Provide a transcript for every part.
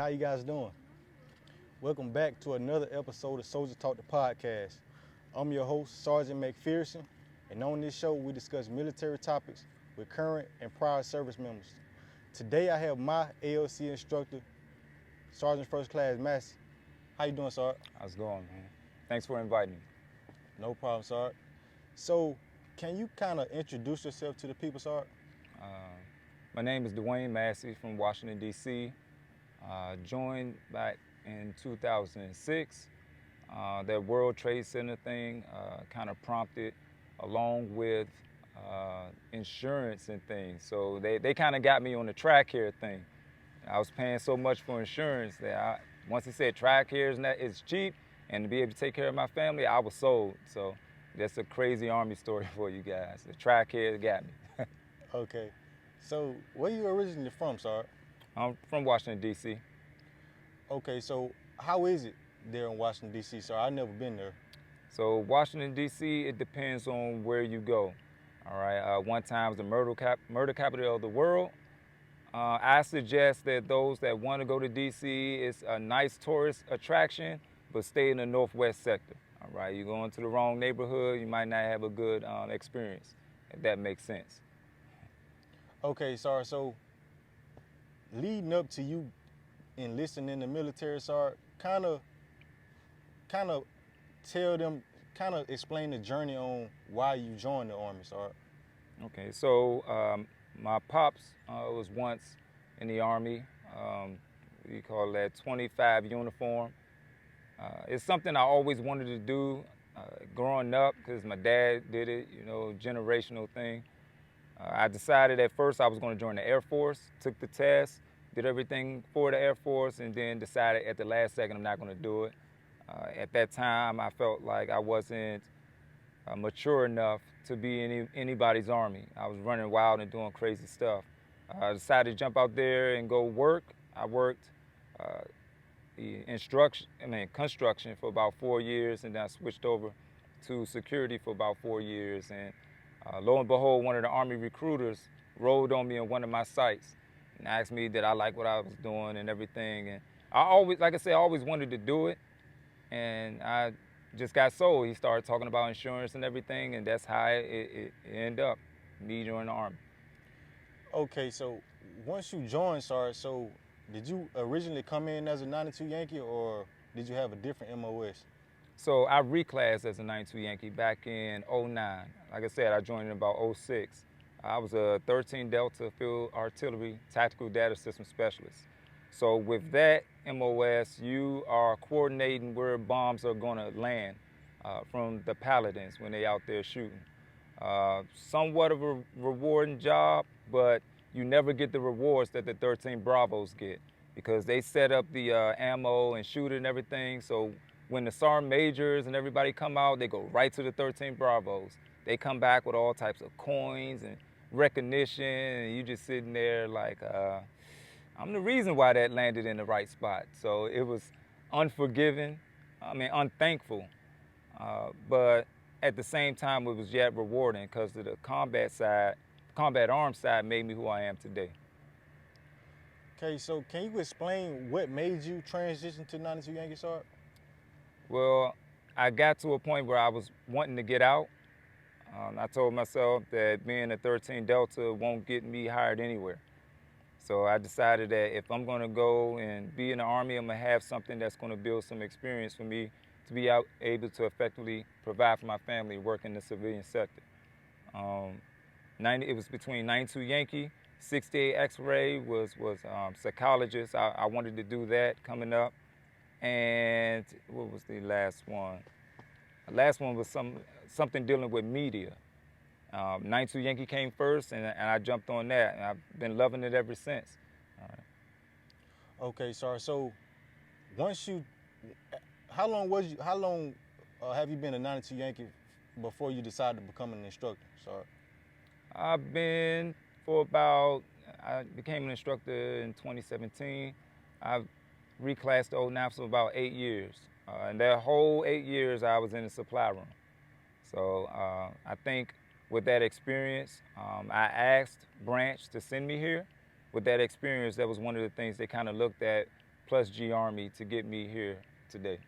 How you guys doing? Welcome back to another episode of Soulja Talk The Podcast. I'm your host, Sergeant McPherson, and on this show we discuss military topics with current and prior service members. Today I have my ALC instructor, Sergeant First Class Massey. How you doing, Sergeant? How's it going, man? Thanks for inviting me. No problem, Sergeant. So, can you kind of introduce yourself to the people, Sergeant? My name is Dwayne Massey from Washington, D.C. Joined back in 2006. That World Trade Center thing kind of prompted, along with insurance and things. So they kind of got me on the track here thing. I was paying so much for insurance that once he said track here is cheap and to be able to take care of my family, I was sold. So that's a crazy Army story for you guys. The track here got me. Okay. So, where you originally from, Sergeant? I'm from Washington, D.C. Okay, so how is it there in Washington, D.C., sir? I've never been there. So Washington, D.C., it depends on where you go. All right, one time was the murder capital of the world. I suggest that those that want to go to D.C., it's a nice tourist attraction, but stay in the northwest sector. All right, you're going to the wrong neighborhood, you might not have a good experience, if that makes sense. Okay, sir, so leading up to you enlisting in the military, sir, kind of tell them, kind of explain the journey on why you joined the Army, sir. Okay, so my pops was once in the Army. We call that 25 uniform. It's something I always wanted to do growing up because my dad did it, generational thing. I decided at first I was going to join the Air Force, took the test, did everything for the Air Force, and then decided at the last second I'm not going to do it. At that time, I felt like I wasn't mature enough to be anybody's Army. I was running wild and doing crazy stuff. I decided to jump out there and go work. I worked construction for about 4 years, and then I switched over to security for about 4 years. And lo and behold, one of the Army recruiters rolled on me in one of my sites and asked me did I like what I was doing and everything. And I always, like I said, I always wanted to do it. And I just got sold. He started talking about insurance and everything, and that's how it ended up, me joining the Army. Okay, so once you joined, sir, so did you originally come in as a 92 Yankee or did you have a different MOS? So I reclassed as a 92 Yankee back in 09. Like I said, I joined in about 06. I was a 13 Delta Field Artillery Tactical Data System Specialist. So with that MOS, you are coordinating where bombs are going to land from the paladins when they out there shooting. Somewhat of a rewarding job, but you never get the rewards that the 13 Bravos get because they set up the ammo and shoot it and everything. So when the sergeant majors and everybody come out, they go right to the 13 Bravos. They come back with all types of coins and recognition, and you just sitting there like, I'm the reason why that landed in the right spot. So it was unthankful, but at the same time it was yet rewarding because the combat arms side made me who I am today. Okay, so can you explain what made you transition to 92 Yankee, sir? Well, I got to a point where I was wanting to get out. I told myself that being a 13 Delta won't get me hired anywhere. So I decided that if I'm going to go and be in the Army, I'm going to have something that's going to build some experience for me to be able to effectively provide for my family, work in the civilian sector. It was between 92 Yankee, 68 X-ray was psychologist. I wanted to do that coming up. And what was the last one? The last one was something dealing with media. 92 Yankee came first, and I jumped on that, and I've been loving it ever since. All right. Okay, sir. So, how long have you been a 92 Yankee before you decided to become an instructor, sir? I became an instructor in 2017. I've reclassed to 09 for about 8 years. And that whole 8 years, I was in the supply room. So I think with that experience, I asked Branch to send me here. With that experience, that was one of the things they kind of looked at plus G Army to get me here today.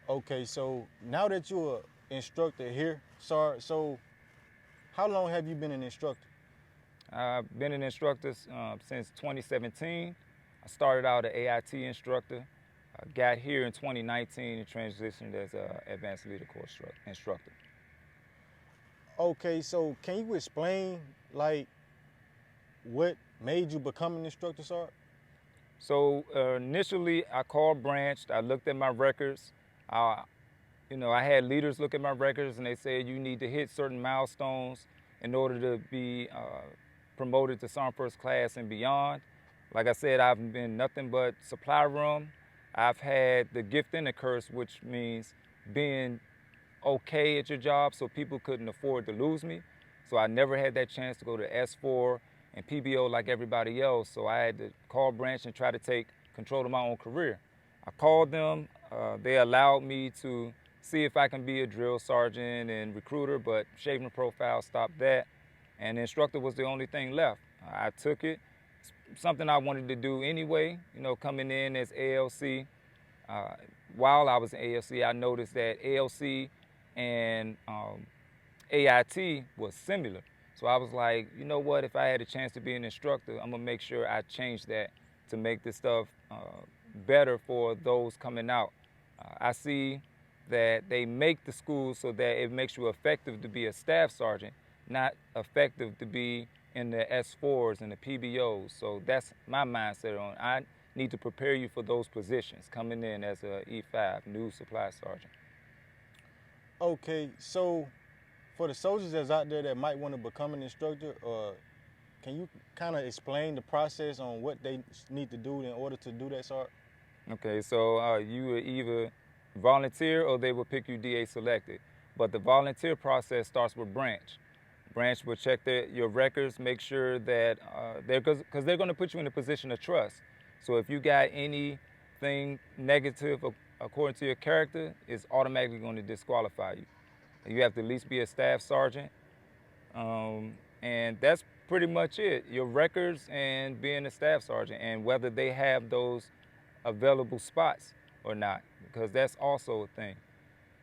Okay, so now that you're an instructor here, Sarge, so how long have you been an instructor? I've been an instructor since 2017. I started out an AIT instructor. I got here in 2019 and transitioned as an advanced leader course instructor. Okay, so can you explain like what made you become an instructor, Sarge? So initially, I called branched. I looked at my records. I had leaders look at my records, and they said you need to hit certain milestones in order to be promoted to Sergeant First Class and beyond. Like I said, I've been nothing but supply room. I've had the gift and the curse, which means being okay at your job, so people couldn't afford to lose me. So I never had that chance to go to S4 and PBO like everybody else. So I had to call branch and try to take control of my own career. I called them. They allowed me to see if I can be a drill sergeant and recruiter, but shaving profile stopped that. And the instructor was the only thing left. I took it. It's something I wanted to do anyway, coming in as ALC. While I was in ALC, I noticed that ALC and AIT was similar. So I was like, you know what, if I had a chance to be an instructor, I'm gonna make sure I change that to make this stuff better for those coming out. I see that they make the schools so that it makes you effective to be a staff sergeant, not effective to be in the S4s and the PBOs. So that's my mindset on it. I need to prepare you for those positions coming in as a E5, new supply sergeant. Okay, so for the soldiers that's out there that might want to become an instructor, can you kind of explain the process on what they need to do in order to do that, Sarge? Okay, so you will either volunteer or they will pick you DA selected. But the volunteer process starts with branch. Branch will check your records, make sure that because they're going to put you in a position of trust. So if you got anything negative according to your character, it's automatically going to disqualify you. You have to at least be a staff sergeant, and that's pretty much it. Your records and being a staff sergeant, and whether they have those available spots or not, because that's also a thing.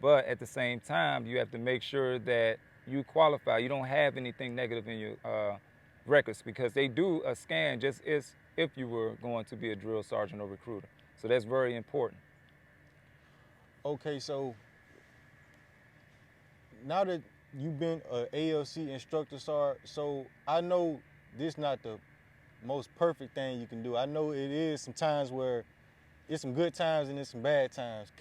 But at the same time, you have to make sure that you qualify. You don't have anything negative in your records, because they do a scan just as if you were going to be a drill sergeant or recruiter. So that's very important. Okay, so now that you've been an ALC instructor, Sarge, so I know this not the most perfect thing you can do. I know it is some times where it's some good times and it's some bad times.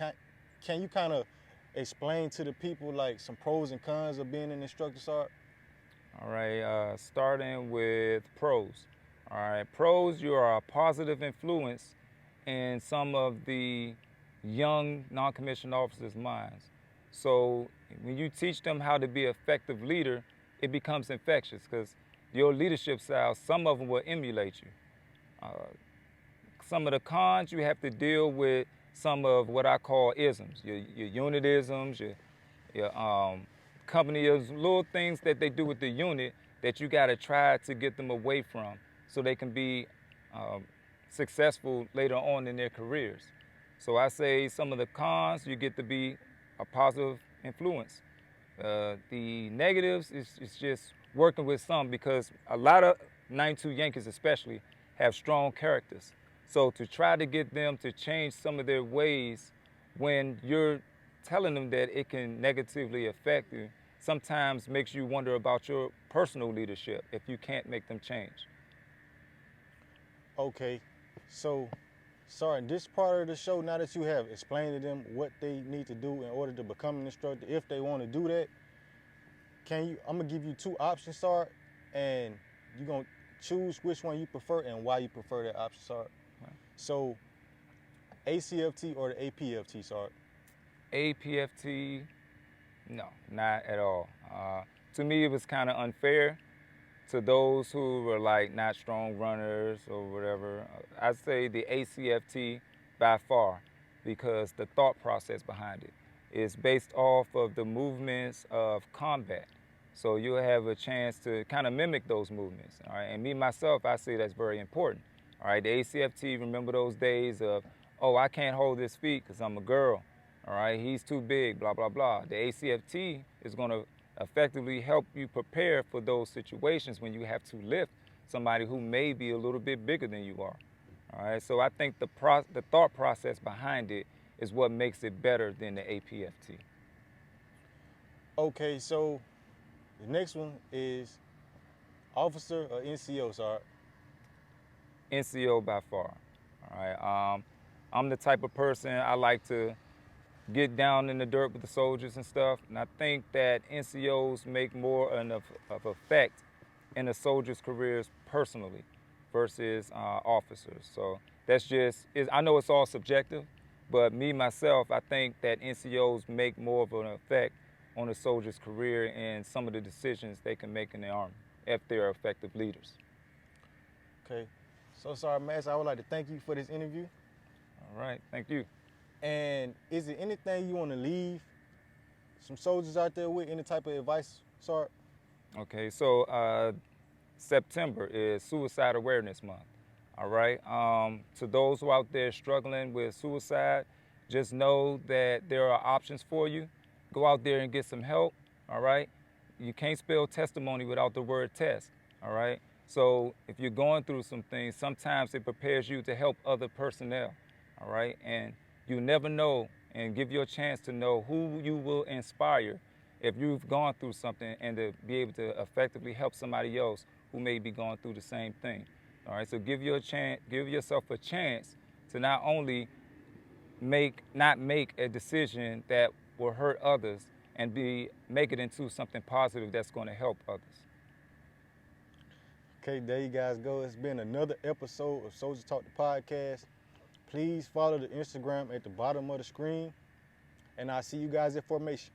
Can you kind of explain to the people like some pros and cons of being an instructor, Sarge? All right, starting with pros. All right, pros, you are a positive influence in some of the young non-commissioned officers' minds. So when you teach them how to be an effective leader, it becomes infectious, because your leadership style, some of them will emulate you. Some of the cons, you have to deal with some of what I call isms, your unit isms, your company isms, little things that they do with the unit that you got to try to get them away from so they can be successful later on in their careers. So I say some of the cons, you get to be a positive influence. The negatives is just working with some, because a lot of 92 Yankees especially have strong characters. So to try to get them to change some of their ways when you're telling them that it can negatively affect you, sometimes makes you wonder about your personal leadership if you can't make them change. Okay, so Sarge, this part of the show, now that you have explained to them what they need to do in order to become an instructor, if they want to do that, I'm gonna give you two options, Sarge, and you're gonna choose which one you prefer and why you prefer that option, Sarge. Right. So, ACFT or the APFT, Sarge? APFT, no, not at all. To me, it was kind of unfair to those who were like not strong runners or whatever. I'd say the ACFT by far, because the thought process behind it is based off of the movements of combat. So you'll have a chance to kind of mimic those movements. All right? And me, myself, I say that's very important. All right, the ACFT, remember those days of, oh, I can't hold his feet because I'm a girl. All right, he's too big, blah, blah, blah. The ACFT is going to effectively help you prepare for those situations when you have to lift somebody who may be a little bit bigger than you are. All right, so I think the thought process behind it is what makes it better than the APFT. Okay, so the next one is officer or NCO, Sarge? NCO by far. All right, I'm the type of person I like to get down in the dirt with the soldiers and stuff, and I think that NCOs make more of effect in the soldiers' careers personally versus officers. So that's just, I know it's all subjective, but me, myself, I think that NCOs make more of an effect on the soldier's career and some of the decisions they can make in the Army if they're effective leaders. Okay, so Sergeant Massey, I would like to thank you for this interview. All right, thank you. And is there anything you want to leave some soldiers out there with, any type of advice, Sarge? Okay, so September is Suicide Awareness Month. All right, to those who are out there struggling with suicide, just know that there are options for you. Go out there and get some help, all right? You can't spell testimony without the word test, all right? So if you're going through some things, sometimes it prepares you to help other personnel, all right? And you never know, and give you a chance to know who you will inspire if you've gone through something, and to be able to effectively help somebody else who may be going through the same thing. All right, so give yourself a chance to not only not make a decision that will hurt others, and make it into something positive that's going to help others. Okay, there you guys go. It's been another episode of Soulja Talk The Podcast. Please follow the Instagram at the bottom of the screen, and I'll see you guys at formation.